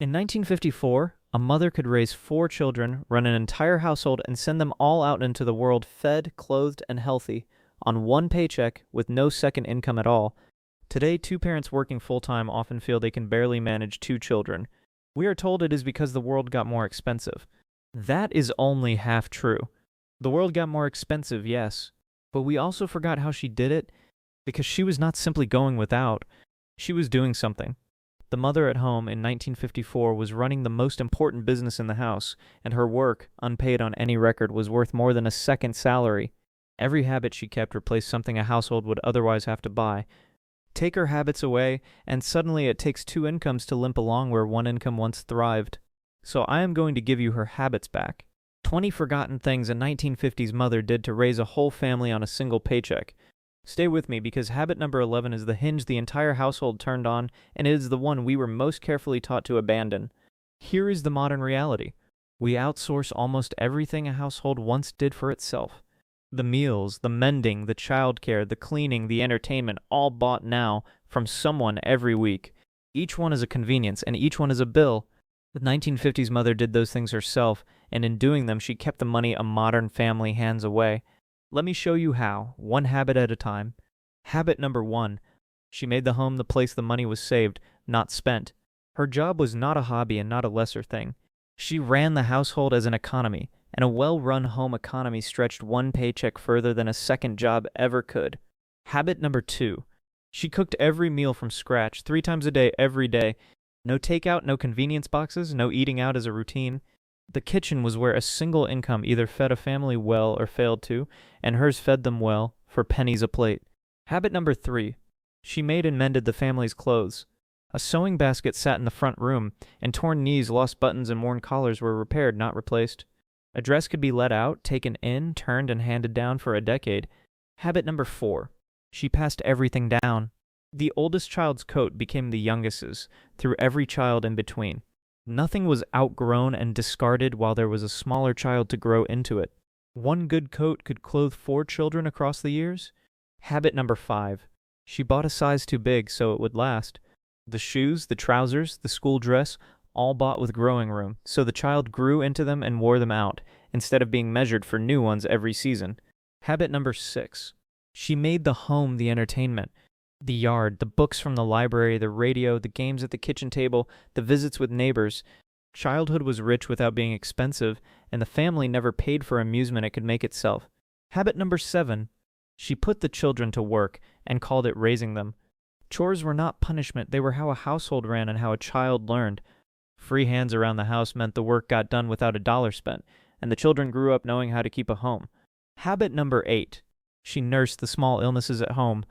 In 1954, a mother could raise 4 children, run an entire household, and send them all out into the world fed, clothed, and healthy on one paycheck with no second income at all. Today, two parents working full-time often feel they can barely manage 2 children. We are told it is because the world got more expensive. That is only half true. The world got more expensive, yes, but we also forgot how she did it because she was not simply going without. She was doing something. The mother at home in 1954 was running the most important business in the house, and her work, unpaid on any record, was worth more than a second salary. Every habit she kept replaced something a household would otherwise have to buy. Take her habits away, and suddenly it takes 2 incomes to limp along where one income once thrived. So I am going to give you her habits back. 20 forgotten things a 1950s mother did to raise a whole family on a single paycheck. Stay with me because habit number 11 is the hinge the entire household turned on, and it is the one we were most carefully taught to abandon. Here is the modern reality. We outsource almost everything a household once did for itself. The meals, the mending, the childcare, the cleaning, the entertainment, all bought now from someone every week. Each one is a convenience, and each one is a bill. The 1950s mother did those things herself, and in doing them she kept the money a modern family hands away. Let me show you how, one habit at a time. Habit number 1. She made the home the place the money was saved, not spent. Her job was not a hobby and not a lesser thing. She ran the household as an economy, and a well-run home economy stretched one paycheck further than a second job ever could. Habit number 2. She cooked every meal from scratch, 3 times a day, every day. No takeout, no convenience boxes, no eating out as a routine. The kitchen was where a single income either fed a family well or failed to, and hers fed them well, for pennies a plate. Habit number 3. She made and mended the family's clothes. A sewing basket sat in the front room, and torn knees, lost buttons, and worn collars were repaired, not replaced. A dress could be let out, taken in, turned, and handed down for a decade. Habit number 4. She passed everything down. The oldest child's coat became the youngest's, through every child in between. Nothing was outgrown and discarded while there was a smaller child to grow into it. One good coat could clothe 4 children across the years. Habit number 5. She bought a size too big so it would last. The shoes, the trousers, the school dress, all bought with growing room, so the child grew into them and wore them out, instead of being measured for new ones every season. Habit number 6. She made the home the entertainment. The yard, the books from the library, the radio, the games at the kitchen table, the visits with neighbors. Childhood was rich without being expensive, and the family never paid for amusement it could make itself. Habit number 7. She put the children to work and called it raising them. Chores were not punishment, they were how a household ran and how a child learned. Free hands around the house meant the work got done without a dollar spent, and the children grew up knowing how to keep a home. Habit number 8. She nursed the small illnesses at home.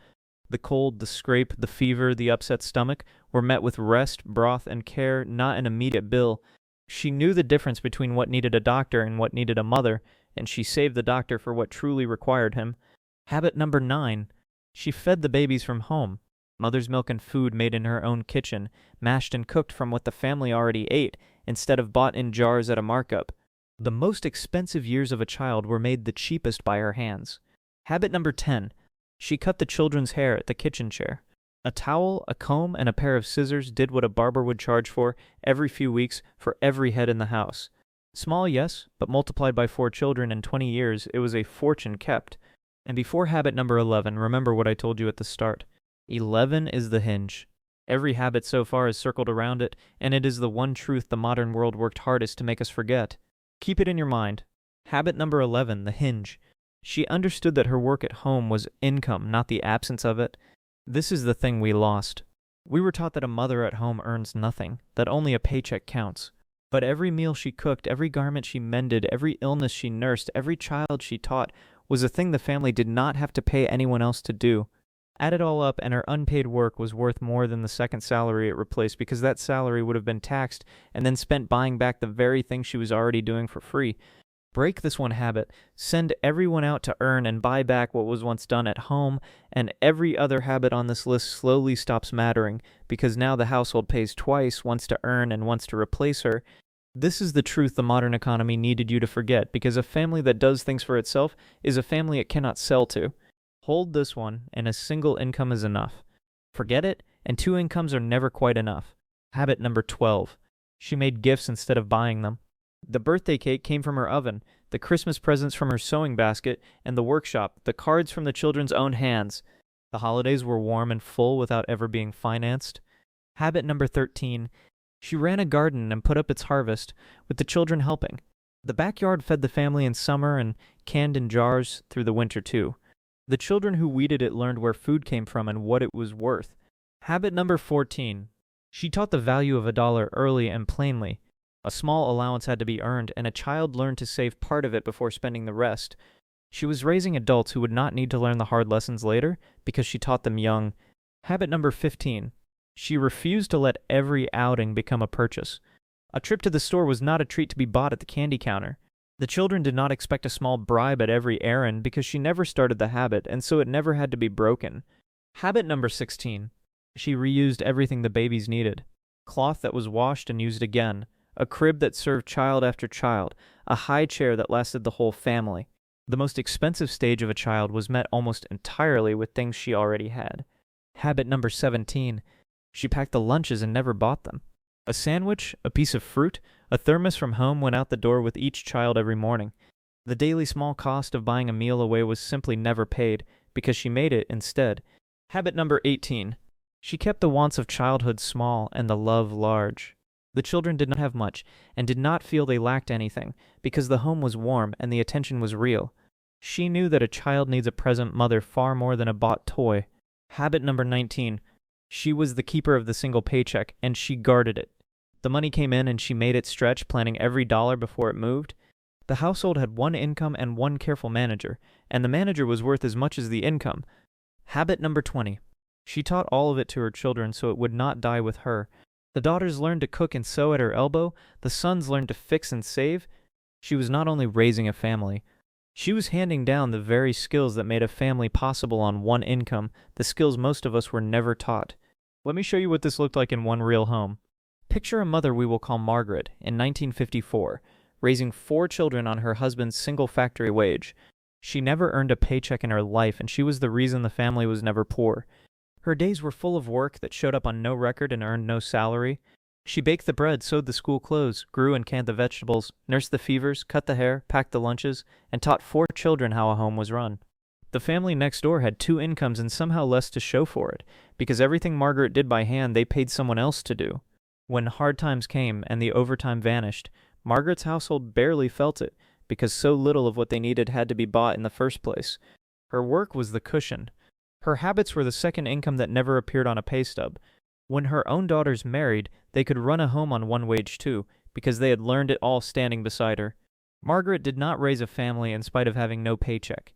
The cold, the scrape, the fever, the upset stomach were met with rest, broth, and care, not an immediate bill. She knew the difference between what needed a doctor and what needed a mother, and she saved the doctor for what truly required him. Habit number 9. She fed the babies from home. Mother's milk and food made in her own kitchen, mashed and cooked from what the family already ate, instead of bought in jars at a markup. The most expensive years of a child were made the cheapest by her hands. Habit number 10. She cut the children's hair at the kitchen chair. A towel, a comb, and a pair of scissors did what a barber would charge for every few weeks for every head in the house. Small, yes, but multiplied by 4 children in 20 years, it was a fortune kept. And before habit number 11, remember what I told you at the start. 11 is the hinge. Every habit so far is circled around it, and it is the one truth the modern world worked hardest to make us forget. Keep it in your mind. Habit number 11, the hinge. She understood that her work at home was income, not the absence of it. This is the thing we lost. We were taught that a mother at home earns nothing, that only a paycheck counts. But every meal she cooked, every garment she mended, every illness she nursed, every child she taught was a thing the family did not have to pay anyone else to do. Add it all up, and her unpaid work was worth more than the second salary it replaced because that salary would have been taxed and then spent buying back the very thing she was already doing for free. Break this one habit, send everyone out to earn and buy back what was once done at home, and every other habit on this list slowly stops mattering because now the household pays twice, once to earn and once to replace her. This is the truth the modern economy needed you to forget because a family that does things for itself is a family it cannot sell to. Hold this one, and a single income is enough. Forget it, and 2 incomes are never quite enough. Habit number 12. She made gifts instead of buying them. The birthday cake came from her oven, the Christmas presents from her sewing basket and the workshop, the cards from the children's own hands. The holidays were warm and full without ever being financed. Habit number 13. She ran a garden and put up its harvest, with the children helping. The backyard fed the family in summer and canned in jars through the winter too. The children who weeded it learned where food came from and what it was worth. Habit number 14. She taught the value of $1 early and plainly. A small allowance had to be earned, and a child learned to save part of it before spending the rest. She was raising adults who would not need to learn the hard lessons later because she taught them young. Habit number 15. She refused to let every outing become a purchase. A trip to the store was not a treat to be bought at the candy counter. The children did not expect a small bribe at every errand because she never started the habit, and so it never had to be broken. Habit number 16. She reused everything the babies needed. Cloth that was washed and used again. A crib that served child after child. A high chair that lasted the whole family. The most expensive stage of a child was met almost entirely with things she already had. Habit number 17. She packed the lunches and never bought them. A sandwich, a piece of fruit, a thermos from home went out the door with each child every morning. The daily small cost of buying a meal away was simply never paid, because she made it instead. Habit number 18. She kept the wants of childhood small and the love large. The children did not have much, and did not feel they lacked anything, because the home was warm and the attention was real. She knew that a child needs a present mother far more than a bought toy. Habit number 19. She was the keeper of the single paycheck, and she guarded it. The money came in and she made it stretch, planning every dollar before it moved. The household had one income and one careful manager, and the manager was worth as much as the income. Habit number 20. She taught all of it to her children so it would not die with her. The daughters learned to cook and sew at her elbow. The sons learned to fix and save. She was not only raising a family, she was handing down the very skills that made a family possible on one income, the skills most of us were never taught. Let me show you what this looked like in one real home. Picture a mother we will call Margaret in 1954, raising 4 children on her husband's single factory wage. She never earned a paycheck in her life, and she was the reason the family was never poor. Her days were full of work that showed up on no record and earned no salary. She baked the bread, sewed the school clothes, grew and canned the vegetables, nursed the fevers, cut the hair, packed the lunches, and taught 4 children how a home was run. The family next door had 2 incomes and somehow less to show for it, because everything Margaret did by hand they paid someone else to do. When hard times came and the overtime vanished, Margaret's household barely felt it, because so little of what they needed had to be bought in the first place. Her work was the cushion. Her habits were the second income that never appeared on a pay stub. When her own daughters married, they could run a home on one wage too, because they had learned it all standing beside her. Margaret did not raise a family in spite of having no paycheck.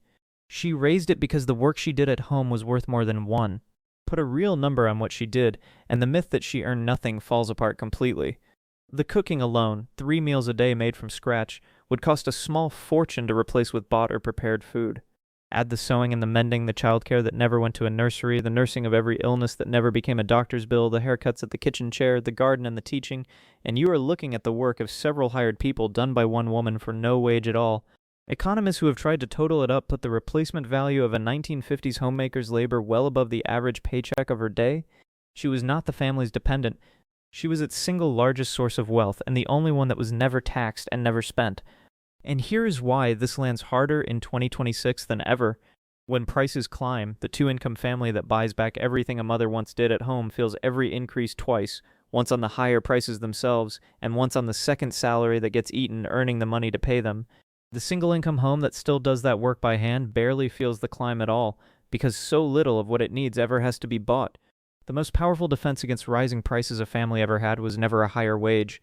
She raised it because the work she did at home was worth more than one. Put a real number on what she did, and the myth that she earned nothing falls apart completely. The cooking alone, 3 meals a day made from scratch, would cost a small fortune to replace with bought or prepared food. Add the sewing and the mending, the childcare that never went to a nursery, the nursing of every illness that never became a doctor's bill, the haircuts at the kitchen chair, the garden and the teaching, and you are looking at the work of several hired people done by one woman for no wage at all. Economists who have tried to total it up put the replacement value of a 1950s homemaker's labor well above the average paycheck of her day. She was not the family's dependent. She was its single largest source of wealth, and the only one that was never taxed and never spent. And here is why this lands harder in 2026 than ever. When prices climb, the 2-income family that buys back everything a mother once did at home feels every increase twice, once on the higher prices themselves, and once on the second salary that gets eaten earning the money to pay them. The single-income home that still does that work by hand barely feels the climb at all, because so little of what it needs ever has to be bought. The most powerful defense against rising prices a family ever had was never a higher wage.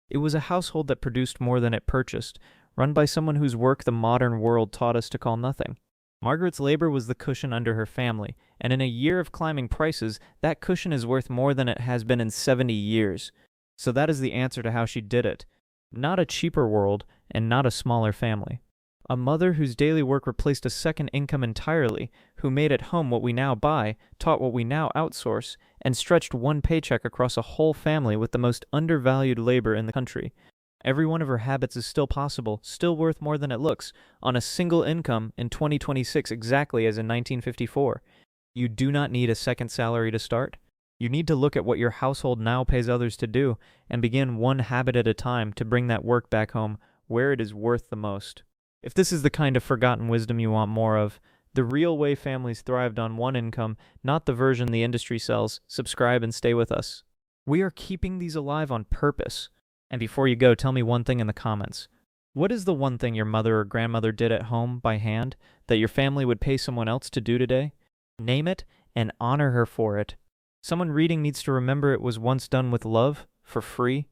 It was a household that produced more than it purchased, run by someone whose work the modern world taught us to call nothing. Margaret's labor was the cushion under her family, and in a year of climbing prices, that cushion is worth more than it has been in 70 years. So that is the answer to how she did it. Not a cheaper world, and not a smaller family. A mother whose daily work replaced a second income entirely, who made at home what we now buy, taught what we now outsource, and stretched one paycheck across a whole family with the most undervalued labor in the country. Every one of her habits is still possible, still worth more than it looks, on a single income in 2026 exactly as in 1954. You do not need a second salary to start. You need to look at what your household now pays others to do and begin one habit at a time to bring that work back home where it is worth the most. If this is the kind of forgotten wisdom you want more of, the real way families thrived on one income, not the version the industry sells, subscribe and stay with us. We are keeping these alive on purpose. And before you go, tell me one thing in the comments. What is the one thing your mother or grandmother did at home by hand that your family would pay someone else to do today? Name it and honor her for it. Someone reading needs to remember it was once done with love, for free,